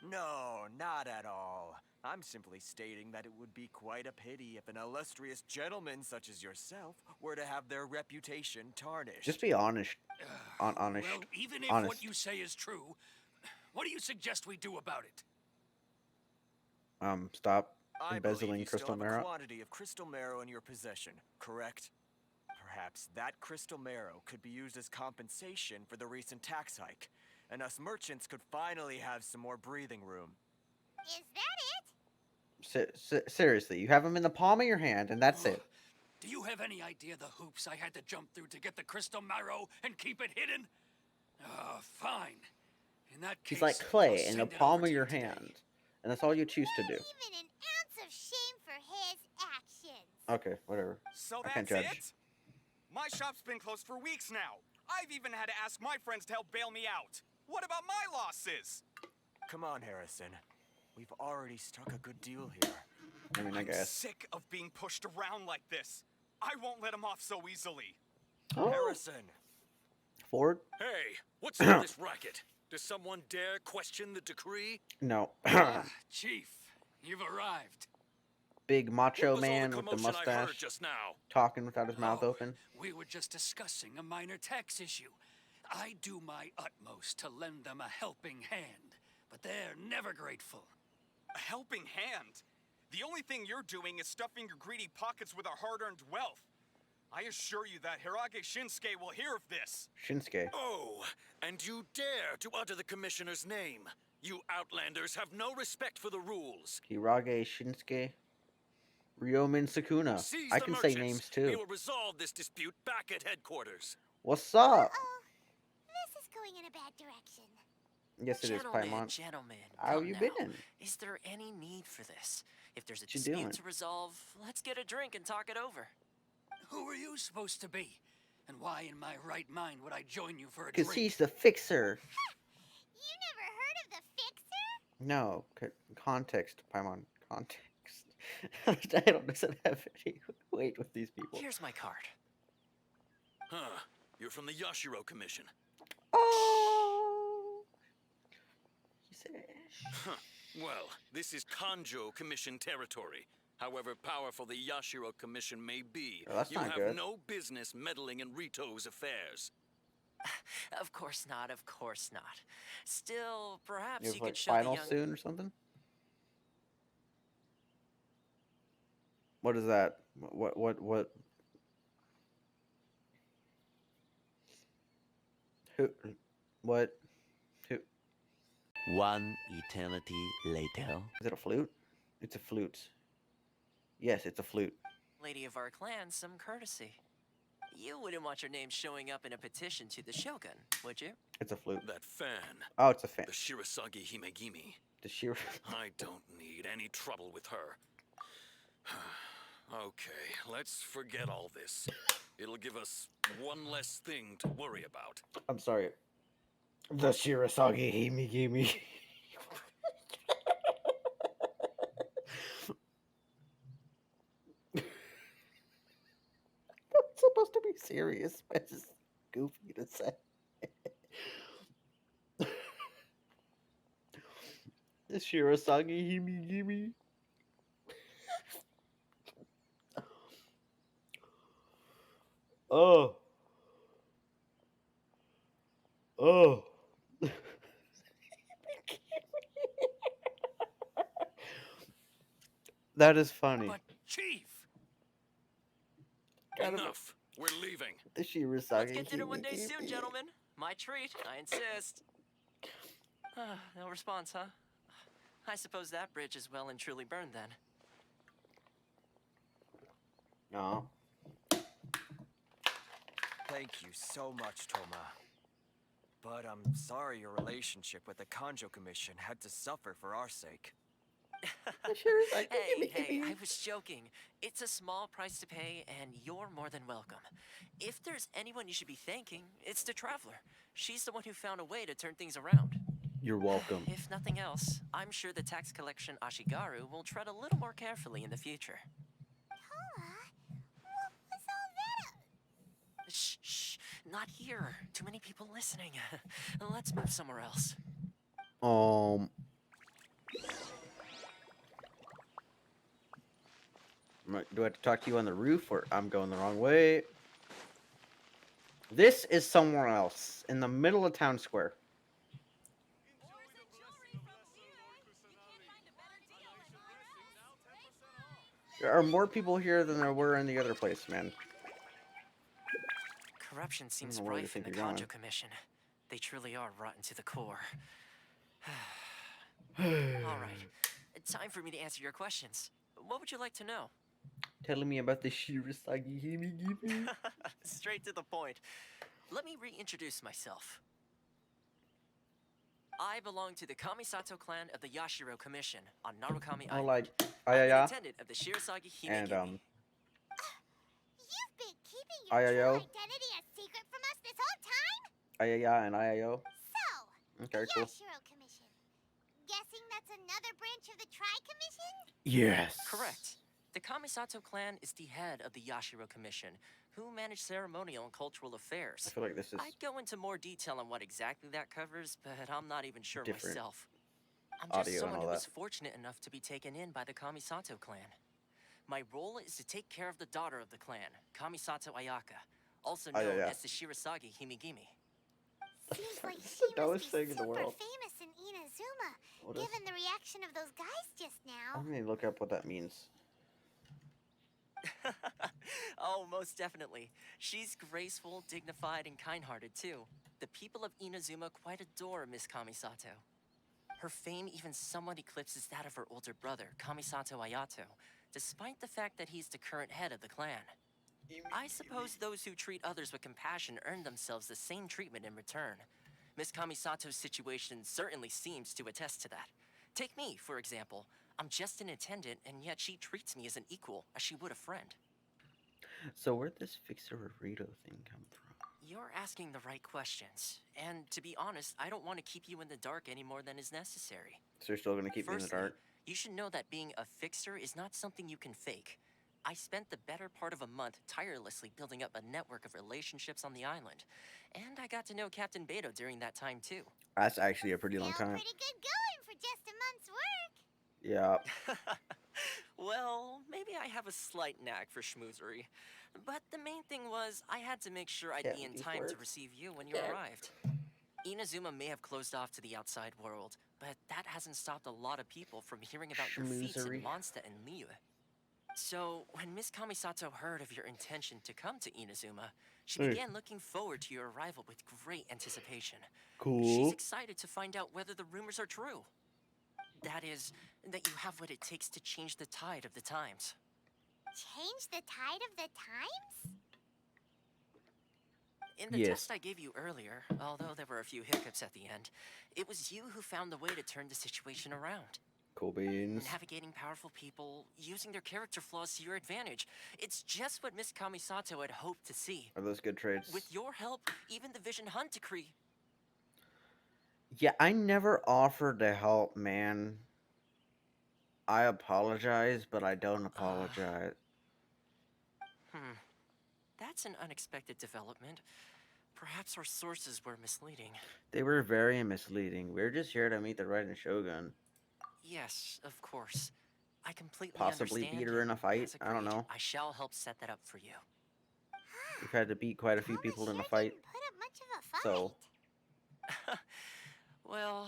No, not at all. I'm simply stating that it would be quite a pity if an illustrious gentleman such as yourself were to have their reputation tarnished. Just be honest. Honest. Well, even if honest. what you say is true, what do you suggest we do about it? Stop I embezzling believe you crystal still have marrow. a quantity of crystal marrow in your possession, correct? Perhaps that crystal marrow could be used as compensation for the recent tax hike, and us merchants could finally have some more breathing room. Is that it? Seriously, you have them in the palm of your hand, and that's it. Do you have any idea the hoops I had to jump through to get the crystal marrow and keep it hidden? Fine. In that case, He's like clay I'll in the send it palm over of to your you today. hand, and that's all you choose to do. Not even an ounce of shame for his actions. Okay, whatever. So I can't that's judge. it? My shop's been closed for weeks now. I've even had to ask my friends to help bail me out. What about my losses? Come on, Harrison. We've already struck a good deal here. I mean, I I'm guess. sick of being pushed around like this. I won't let him off so easily. Oh, Harrison. Ford? Hey, what's all this racket? Does someone dare question the decree? No. Chief, you've arrived. Big macho What was all man the with the commotion I heard mustache, just now? talking without his mouth open. We were just discussing a minor tax issue. I do my utmost to lend them a helping hand, but they're never grateful. A helping hand? The only thing you're doing is stuffing your greedy pockets with our hard-earned wealth. I assure you that Hirage Shinsuke will hear of this. Shinsuke. Oh, and you dare to utter the commissioner's name. You outlanders have no respect for the rules. Hirage Shinsuke. Ryomin Sukuna. Seize I the can say merchants. names We too. will resolve this dispute back at headquarters. What's up? Uh-oh. This is going in a bad direction. Yes, it is, Paimon. Gentlemen, How come you now. been? Is there any need for this? If there's a What you dispute doing? to resolve, let's get a drink and talk it over. Who are you supposed to be? And why in my right mind would I join you for a Because drink? he's the fixer. You never heard of the fixer? No, context, Paimon. Context. The title doesn't have any weight with these people. Here's my card. Huh. You're from the Yashiro Commission. Oh! He said, Huh. Well, this is Kanjo Commission territory. However powerful the Yashiro Commission may be, Oh, that's you not have good. no business meddling in Ritou's affairs. Of course not, of course not. Still, perhaps you you have could like show the final young... soon or something? What is that? What? Who? What? Who? One eternity later. Is it a flute? It's a flute. Yes, it's a flute. lady of our clan some courtesy. You wouldn't want your name showing up in a petition to the Shogun, would you? It's a flute. That fan. Oh, it's a fan. The Shirasagi Himegimi. The sheer. I don't need any trouble with her. Okay, let's forget all this. It'll give us one less thing to worry about. I'm sorry. The Shirasagi Himegimi. supposed to be serious, but it's just goofy to say. The Shirasagi Himigimi. Oh. Oh. That is funny. But, Chief! Gotta be- Enough. We're leaving. The Shirasagi Let's get dinner one day soon, Himigimi. gentlemen. My treat, I insist. No response, huh? I suppose that bridge is well and truly burned then. No. Thank you so much, Toma. But I'm sorry your relationship with the Kanjo Commission had to suffer for our sake. The Shirasagi Hey, I Himigimi. was joking. It's a small price to pay, and you're more than welcome. If there's anyone you should be thanking, it's the Traveler. She's the one who found a way to turn things around. You're welcome. If nothing else, I'm sure the tax collection Ashigaru will tread a little more carefully in the future. Toma, what was all that? Shh, not here. Too many people listening. Let's move somewhere else. Do I have to talk to you on the roof, or I'm going the wrong way? This is somewhere else, in the middle of town square. There are more people here than there were in the other place, man. Corruption seems know where you rife in think the you're going. Kanjo Commission. They truly are rotten to the core. All right, time for me to answer your questions. What would you like to know? Telling me about the Shirasagi Himigimi. Straight to the point. Let me reintroduce myself. I belong to the Kamisato clan of the Yashiro Commission on Narukami Oh, Island. like I'm an Ayaya attendant of the Shirasagi Himigimi. and You've been keeping your Ayayo. true identity a secret from us this whole time? Ayaya and Ayayo. So, Okay, the cool. Yashiro Commission. Guessing that's another branch of the Tri-Commission? Yes. Correct. The Kamisato clan is the head of the Yashiro Commission, who manage ceremonial and cultural I affairs. feel like this is I'd go into more detail on what exactly that covers, but I'm not even sure different myself. I'm audio just and someone all who that. was fortunate enough to be taken in by the Kamisato clan. My role is to take care of the daughter of the clan, Kamisato Ayaka, also known Ayaya. as the Shirasagi Himigimi. Seems like It's she the dumbest must be thing in the super world. famous in Inazuma, What is- given the reaction of those guys just now. I'm gonna look up what that means. Oh, most definitely. She's graceful, dignified, and kind-hearted too. The people of Inazuma quite adore Miss Kamisato. Her fame even somewhat eclipses that of her older brother, Kamisato Ayato, despite the fact that he's the current head of the clan. I suppose those who treat others with compassion earn themselves the same treatment in return. Miss Kamisato's situation certainly seems to attest to that. Take me, for example. I'm just an attendant, and yet she treats me as an equal, as she would a friend. So where'd this Fixer Ritou thing come from? You're asking the right questions. And to be honest, I don't want to keep you in the dark any more than is necessary. So you're still gonna keep me in the Firstly, dark? you should know that being a fixer is not something you can fake. I spent the better part of a month tirelessly building up a network of relationships on the island. And I got to know Captain Beto during that time too. That's actually a pretty long Still time. pretty good going for just a month's work. Yeah. Well, maybe I have a slight knack for schmoozery. But the main thing was, I had to make sure I'd Can't be in use time to words. receive you when you Can't. arrived. Inazuma may have closed off to the outside world, but that hasn't stopped a lot of people from hearing about your feats in Schmoozery. Mondstadt and Liyue. So, when Miss Kamisato heard of your intention to come to Inazuma, she Hey. began looking forward to your arrival with great anticipation. She's Cool. excited to find out whether the rumors are true. That is, that you have what it takes to change the tide of the times. Change the tide of the times? In the Yes. test I gave you earlier, although there were a few hiccups at the end, it was you who found the way to turn the situation around. Cool beans. Navigating powerful people, using their character flaws to your advantage. It's just what Miss Kamisato had hoped to see. Are those good traits? With your help, even the Vision Hunt decree. Yeah, I never offered to help, man. I apologize, but I don't apologize. that's an unexpected development. Perhaps our sources were misleading. They were very misleading. We're just here to meet the Raiden Shogun. Yes, of course. I completely Possibly understand. beat her in a and fight. as I don't agreed, know. I shall help set that up for you. We've had to beat quite a few Thomas people in a sure fight. didn't put up much of a fight. So, Well,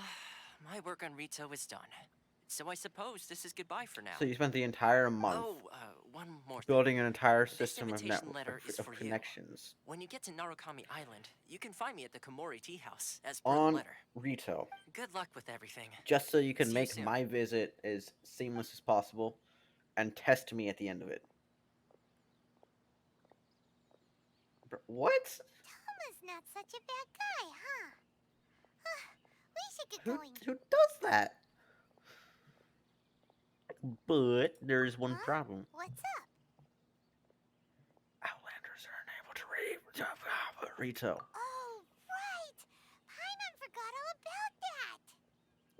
my work on Ritou is done. So I suppose this is goodbye for now. so you spent the entire month Oh, one more thing. building an entire This system of invitation network letter is of for you. connections When you get to Narukami Island, you can find me at the Komori Tea House, as per the on letter. Rito, Good luck with everything. just so you can See you make soon. my visit as seamless as possible and test me at the end of it. What? Thomas not such a bad guy, huh? We should get Who going. does that? But there's one Huh? problem. What's up? Outlanders are unable to read Rito. Oh, right! Paimon forgot all about that!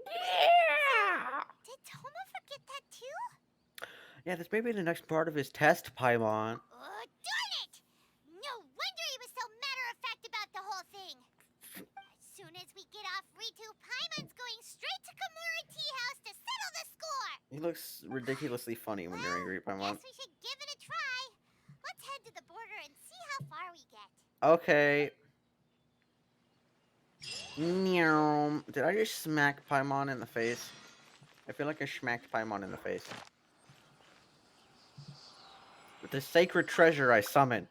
Yeah! Did Toma forget that too? Yeah, this may be the next part of his test, Paimon. Oh, darn it! No wonder he was so matter-of-fact about the whole thing! As soon as we get off Ritou, Paimon's going straight to Komori Tea House to settle the score! He looks ridiculously funny when you're angry, Paimon. Guess we should give it a try. Let's head to the border and see how far we get. Okay. Meow. Did I just smack Paimon in the face? I feel like I smacked Paimon in the face. With the sacred treasure I summon.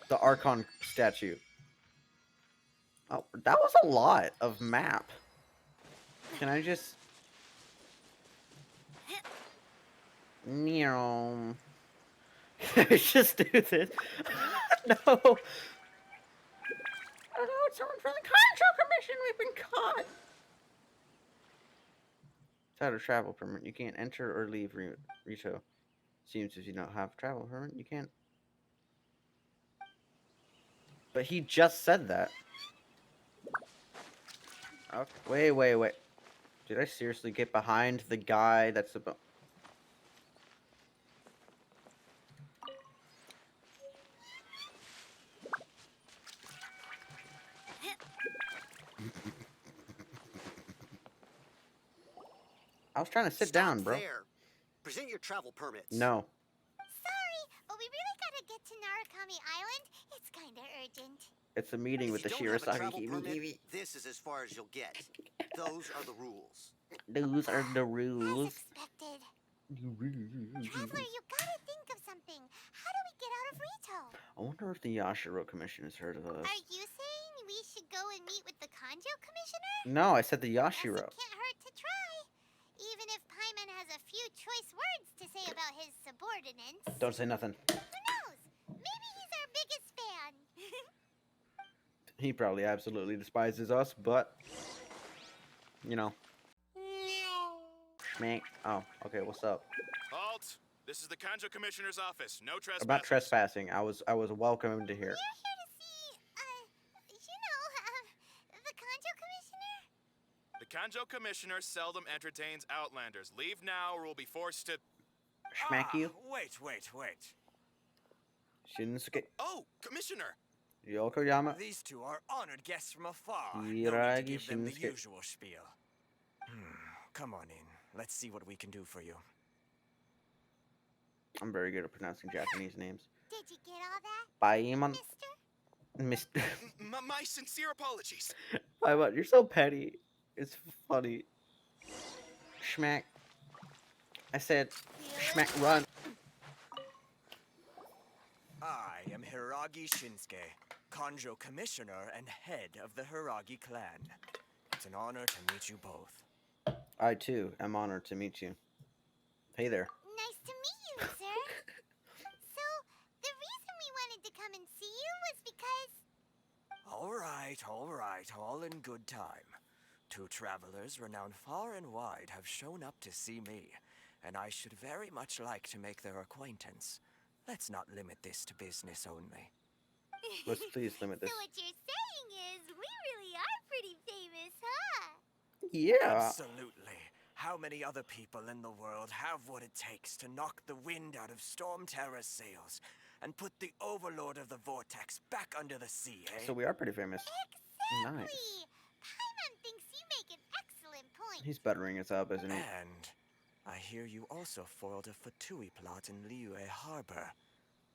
The Archon statue. Oh, that was a lot of map. Can I just... Meow. Can I just do this? No. Oh no, it's someone from the Control Commission. We've been caught. Without a travel permit, you can't enter or leave Rito. Seems if you don't have a travel permit, you can't. But he just said that. Okay, wait. Did I seriously get behind the guy that's about... I was trying to sit down, bro. There. Present your travel permits. No. Sorry, but we really gotta get to Narukami Island. It's kinda urgent. It's a meeting If with the you don't have a travel Shirasagi. permit, this is as far as you'll get. Those are the rules. Those are the As rules. expected. Traveler, you gotta think of something. How do we get out of Ritou? I wonder if the Yashiro Commission has heard of us. Are you saying we should go and meet with the Kanjo Commissioner? No, I said the Guess Yashiro. it can't hurt to try. Even if Paimon has a few choice words to say about his subordinates. Don't say nothing. Who knows? Maybe he's our biggest fan. He probably absolutely despises us, but... You know. Schmank. Oh, okay, what's up? Halt! This is the Kanjo Commissioner's office. No trespassing. About trespassing, I was welcomed to here. We're here to see, the Kanjo Commissioner? The Kanjo Commissioner seldom entertains Outlanders. Leave now or we'll be forced to... Schmack you? Wait. Shinsuke. Oh, Commissioner! Yokoyama. These two are honored guests from afar. No need to Hiragi give them the Shinsuke. usual spiel. Come on in. Let's see what we can do for you. I'm very good at pronouncing Japanese names. Did you get all that, Paimon. mister? Mr. My sincere apologies. Paimon, you're so petty. It's funny. Schmack. I said, schmack, run. I am Hiragi Shinsuke, Kanjo Commissioner and head of the Hiragi clan. It's an honor to meet you both. I, too, am honored to meet you. Hey there. Nice to meet you, sir. So, the reason we wanted to come and see you was because... All right, all in good time. Two travelers renowned far and wide have shown up to see me, and I should very much like to make their acquaintance. Let's not limit this to business only. Let's please limit this. So what you're saying is, we really are pretty famous, huh? Yeah. Absolutely. How many other people in the world have what it takes to knock the wind out of Storm Terra's sails and put the overlord of the vortex back under the sea, eh? So we are pretty famous. Exactly. Nice. Paimon thinks you make an excellent point. He's buttering us up, isn't he? And I hear you also foiled a Fatui plot in Liyue Harbor.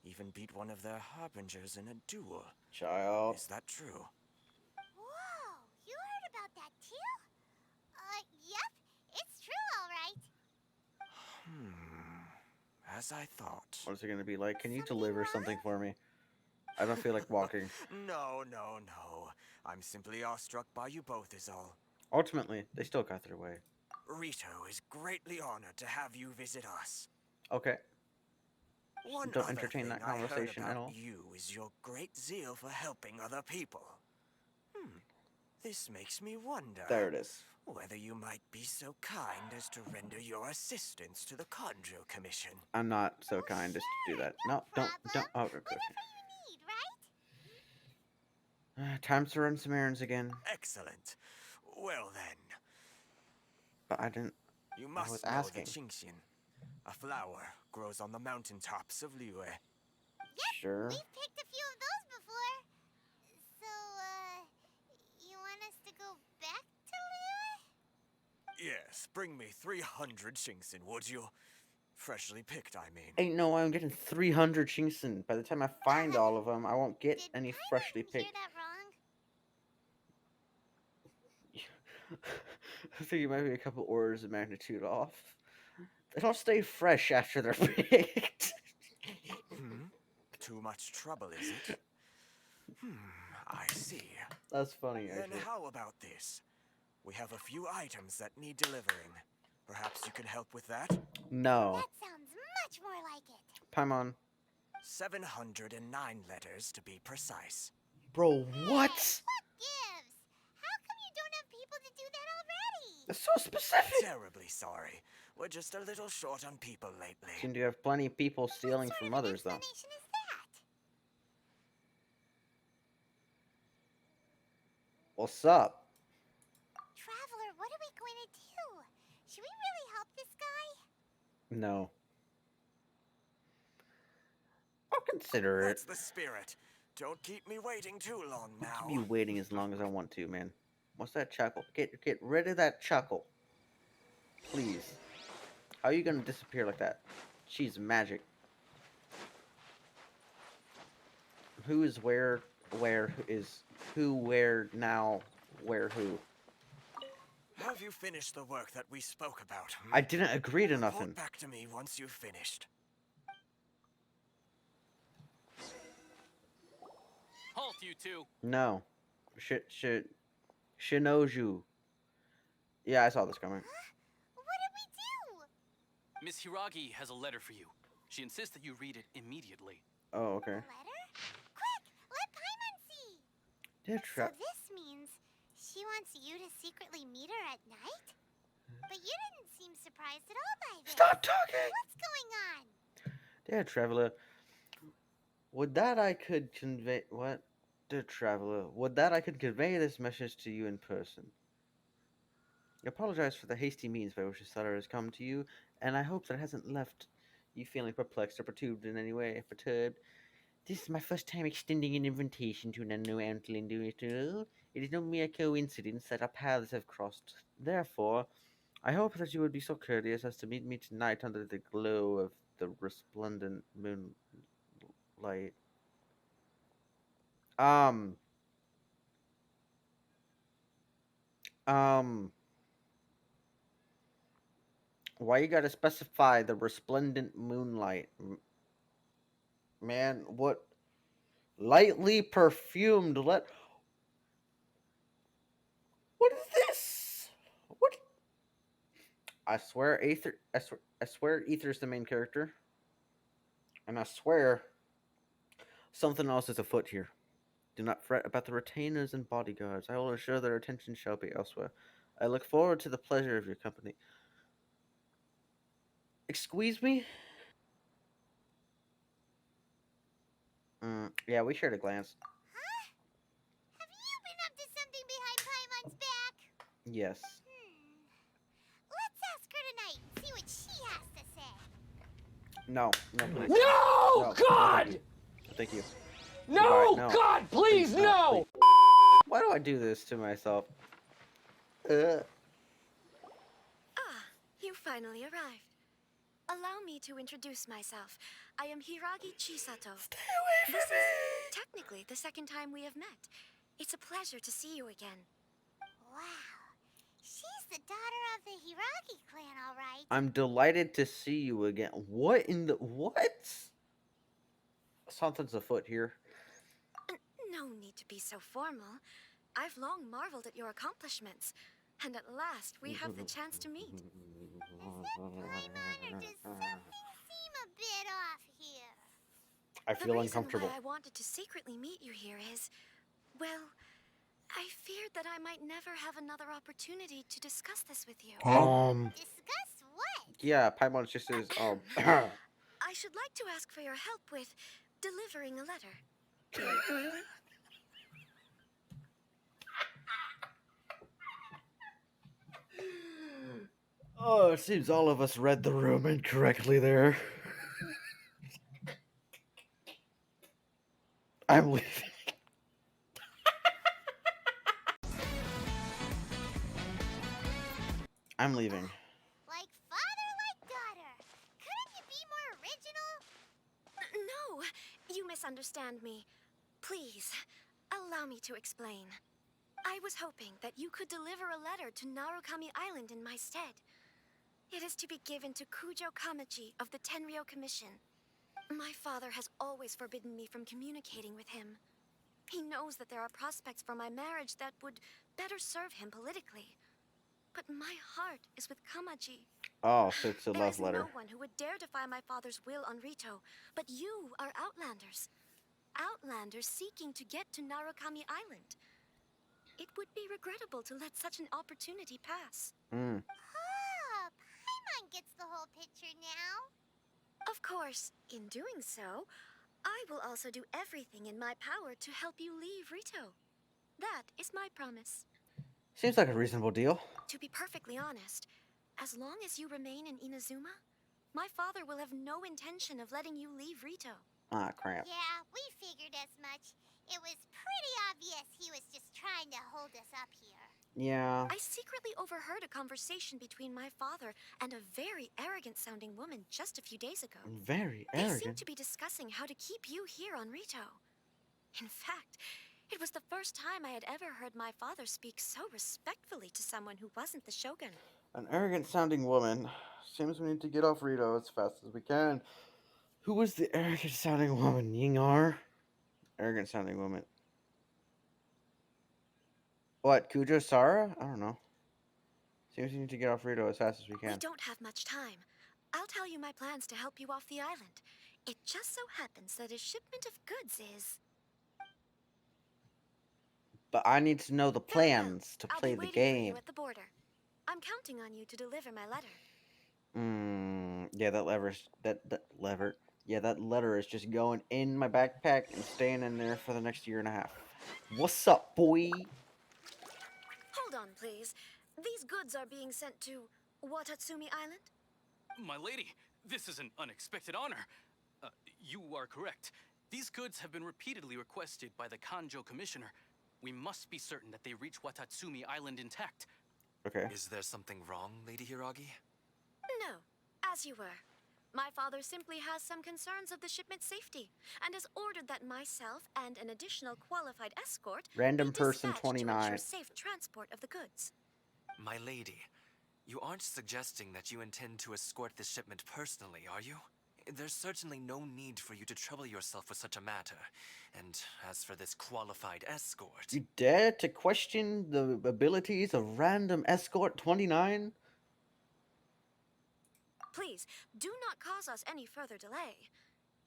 Even beat one of their harbingers in a duel. Child. Is that true? Whoa, you heard about that too? Yep, it's true, all right. As I thought. What is it going to be like? Can you deliver something for me? I don't feel like walking. No. I'm simply awestruck by you both is all. Ultimately, they still got their way. Ritou is greatly honored to have you visit us. Okay. One Don't other entertain thing that I heard conversation at about all. you is your great zeal for helping other people. This makes me wonder. There it is. Whether you might be so kind as to render your assistance to the Conjo Commission. I'm not so kind as to do that. No, don't. Oh, okay. Whatever you need, right? Time to run some errands again. Excellent. Well then. But I didn't. You I was must know asking. the Qingxian. A flower grows on the mountaintops of Liyue. Sure. We've picked a few of those before. So, you want us to go back to Liyue? Yes, bring me 300 Qingxian, would you? Freshly picked, I mean. Ain't no way I'm getting 300 Shinsen. By the time I find all of them, I won't get Did any Paimon freshly hear picked. that wrong? I think you might be a couple orders of magnitude off. They don't stay fresh after they're picked. Too much trouble, is it? I see. That's funny, Then actually. how about this? We have a few items that need delivering. Perhaps you can help with that? No. That sounds much more like it. Paimon. 709 letters to be precise. Bro, Hey, what? what gives? How come you don't have people to do that already? That's so specific. Terribly sorry. We're just a little short on people lately. Seem to have plenty of people stealing from others, though. What explanation is that? What's up? Traveler, what are we going to do? Should we really help this guy? No. I'll consider it. That's the spirit. Don't keep me waiting too long now. I'll keep you waiting as long as I want to, man. What's that chuckle? Get rid of that chuckle. Please. How are you gonna disappear like that? She's magic. Who is where is who, where, now, where, who? Have you finished the work that we spoke about? I didn't agree to Report nothing. back to me once you've finished. Halt, you two. No. Shinoju. Yeah, I saw this coming. What did we do? Miss Hiragi has a letter for you. She insists that you read it immediately. Oh, okay. Letter? Quick, let Paimon see. Dear So this means she wants you to secretly meet her at night? But you didn't seem surprised at all by this. Stop talking! What's going on? Dear traveler, would that I could convey what? Dear traveler, would that I could convey this message to you in person. I apologize for the hasty means by which this letter has come to you, and I hope that it hasn't left you feeling perplexed or perturbed in any way. This is my first time extending an invitation to an unknown individual. It is no mere coincidence that our paths have crossed. Therefore, I hope that you would be so courteous as to meet me tonight under the glow of the resplendent moonlight. Why you gotta specify the resplendent moonlight? Man, what? Lightly perfumed What is this? What? I swear Ether's the main character. And I swear something else is afoot here. Do not fret about the retainers and bodyguards. I will ensure their attention shall be elsewhere. I look forward to the pleasure of your company. Excuse me? Yeah, we shared a glance. Huh? Have you been up to something behind Paimon's back? Yes. Let's ask her tonight and see what she has to say. No, please. No, God! Thank you. No! Goodbye. No. God, please, no! Please. Why do I do this to myself? Ah, you finally arrived. Allow me to introduce myself. I am Hiragi Chisato. Stay away from This me! is technically the second time we have met. It's a pleasure to see you again. Wow. She's the daughter of the Hiragi clan, all right. I'm delighted to see you again. What in the... What? Something's afoot here. No need to be so formal. I've long marveled at your accomplishments. And at last, we have the chance to meet. Paimon, or does something seem a bit off here? I feel the uncomfortable. reason why I wanted to secretly meet you here is, well, I feared that I might never have another opportunity to discuss this with you. Discuss what? Yeah, Paimon just says, I should like to ask for your help with delivering a letter. Oh, it seems all of us read the room incorrectly there. I'm leaving. I'm leaving. Like father, like daughter. Couldn't you be more original? No, you misunderstand me. Please, allow me to explain. I was hoping that you could deliver a letter to Narukami Island in my stead. It is to be given to Kujo Kamachi of the Tenryou Commission. My father has always forbidden me from communicating with him. He knows that there are prospects for my marriage that would better serve him politically. But my heart is with Kamaji. Oh, so it's a There love is letter. no one who would dare defy my father's will on Ritou, but you are outlanders. Outlanders seeking to get to Narukami Island. It would be regrettable to let such an opportunity pass. Mm. Oh, Paimon gets the whole picture now. Of course, in doing so, I will also do everything in my power to help you leave Ritou. That is my promise. Seems like a reasonable deal. To be perfectly honest, as long as you remain in Inazuma, my father will have no intention of letting you leave Ritou. Ah, crap. Yeah, we figured as much. It was pretty obvious he was just trying to hold us up here. Yeah. I secretly overheard a conversation between my father and a very arrogant-sounding woman just a few days ago. Very They seemed arrogant. to be discussing how to keep you here on Ritou. In fact, it was the first time I had ever heard my father speak so respectfully to someone who wasn't the shogun. An arrogant sounding woman. Seems we need to get off Ritou as fast as we can. Who was the arrogant sounding woman? Yingar? Arrogant sounding woman. What, Kujo Sara? I don't know. Seems we need to get off Ritou as fast as we We can. don't have much time. I'll tell you my plans to help you off the island. It just so happens that a shipment of goods is... But I need to know the plans to I'll play be the waiting for game. you at the border. I'm counting on you to deliver my letter. Yeah, that lever. Yeah, that letter is just going in my backpack and staying in there for the next year and a half. What's up, boy? Hold on, please. These goods are being sent to Watatsumi Island? My lady, this is an unexpected honor. You are correct. These goods have been repeatedly requested by the Kanjo Commissioner. We must be certain that they reach Watatsumi Island intact. Okay. Is there something wrong, Lady Hiragi? No, as you were. My father simply has some concerns of the shipment's safety, and has ordered that myself and an additional qualified escort Random be person dispatched to 29. ensure safe transport of the goods. My lady, you aren't suggesting that you intend to escort this shipment personally, are you? There's certainly no need for you to trouble yourself with such a matter. And as for this qualified escort... You dare to question the abilities of random escort 29? Please, do not cause us any further delay.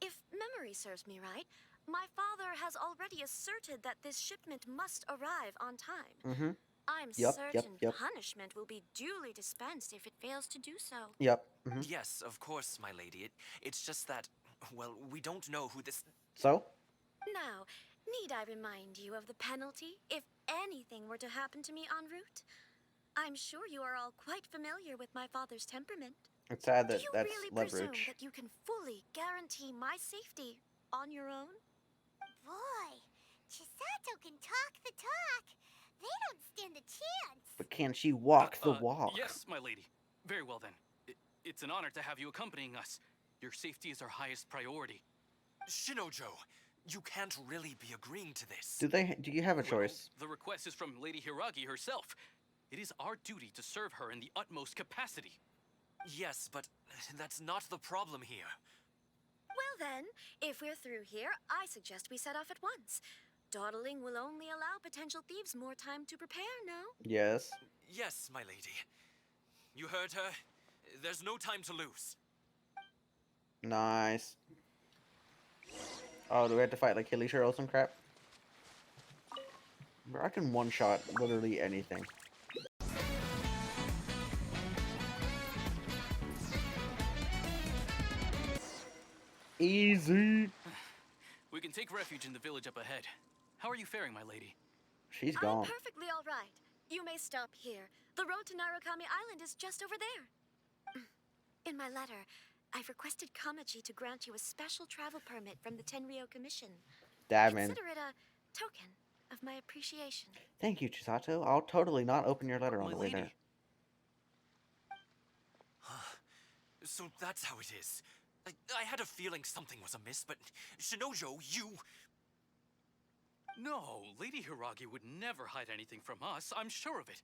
If memory serves me right, my father has already asserted that this shipment must arrive on time. Mm-hmm. I'm Yep. certain punishment will be duly dispensed if it fails to do so. Yep. Mm-hmm. Yes, of course, my lady. It's just that, well, we don't know who this... So? Now, need I remind you of the penalty if anything were to happen to me en route? I'm sure you are all quite familiar with my father's temperament. It's sad that Do you that's really leverage. presume that you can fully guarantee my safety on your own? Boy, Chisato can talk the talk. They don't stand a chance. But can she walk the walk? Yes, my lady. Very well then. It's an honor to have you accompanying us. Your safety is our highest priority. Shinojo, you can't really be agreeing to this. Do you have a choice? The request is from Lady Hiragi herself. It is our duty to serve her in the utmost capacity. Yes, but that's not the problem here. Well then, if we're through here, I suggest we set off at once. Dawdling will only allow potential thieves more time to prepare, no? Yes. Yes, my lady. You heard her. There's no time to lose. Nice. Oh, do we have to fight like Hilly or some crap? Bro, I can one-shot literally anything. Easy. We can take refuge in the village up ahead. How are you faring, my lady? She's gone. I'm perfectly all right. You may stop here. The road to Narukami Island is just over there. In my letter, I've requested Kamachi to grant you a special travel permit from the Tenryo Commission. Damn it. Consider it a token of my appreciation. Thank you, Chisato. I'll totally not open your letter on the way there. So that's how it is. I had a feeling something was amiss, but Shinojo, you... No, Lady Hiragi would never hide anything from us, I'm sure of it.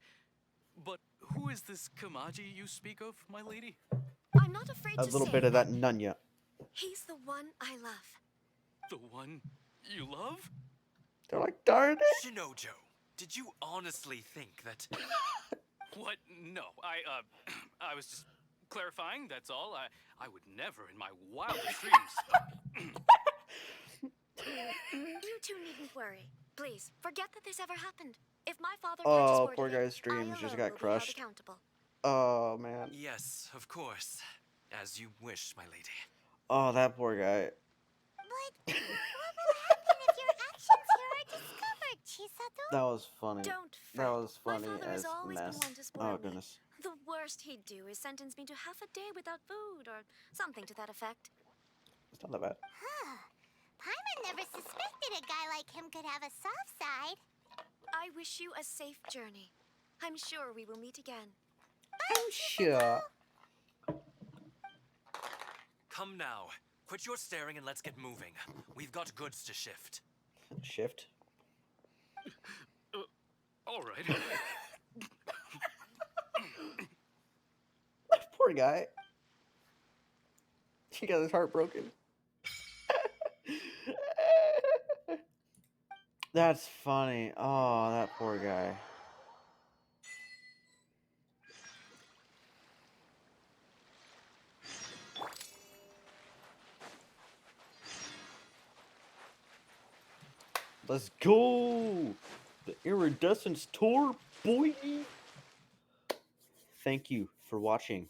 But who is this Kamaji you speak of, my lady? I'm not afraid to say a little bit of that Nunya. He's the one I love. The one you love? They're like, darn it! Shinojo, did you honestly think that... What? No, I was just clarifying, that's all. I would never in my wildest dreams... You two needn't worry. Please, forget that this ever happened. If my father Oh, poor guy's dreams just got crushed. Oh, man. Yes, of course. As you wish, my lady. Oh, that poor guy. But what will happen if your actions here are discovered, Chisato? That was funny. Don't that was my funny father as has always mess. been one to spoil Oh, me. goodness. The worst he'd do is sentence me to half a day without food or something to that effect. It's not that bad. Huh. Paimon never suspected a guy like him could have a soft side. I wish you a safe journey. I'm sure we will meet again. I'm sure. Come now. Quit your staring and let's get moving. We've got goods to shift. Shift? All right. Poor guy. He got his heart broken. That's funny. Oh, that poor guy. Let's go! The Iridescence Tour, boy! Thank you for watching.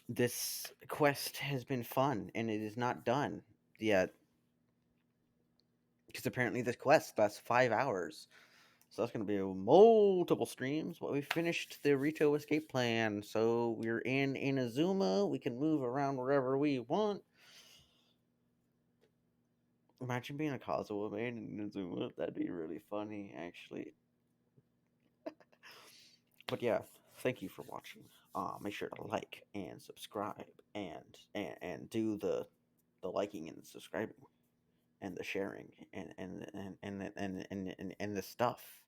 This quest has been fun, and it is not done yet. Because apparently this quest lasts 5 hours. So that's going to be multiple streams. But we finished the Ritou escape plan. So we're in Inazuma. We can move around wherever we want. Imagine being a Kazuha main in Inazuma. That'd be really funny, actually. But yeah, thank you for watching. Make sure to like and subscribe and do the liking and the subscribing and the sharing and the stuff.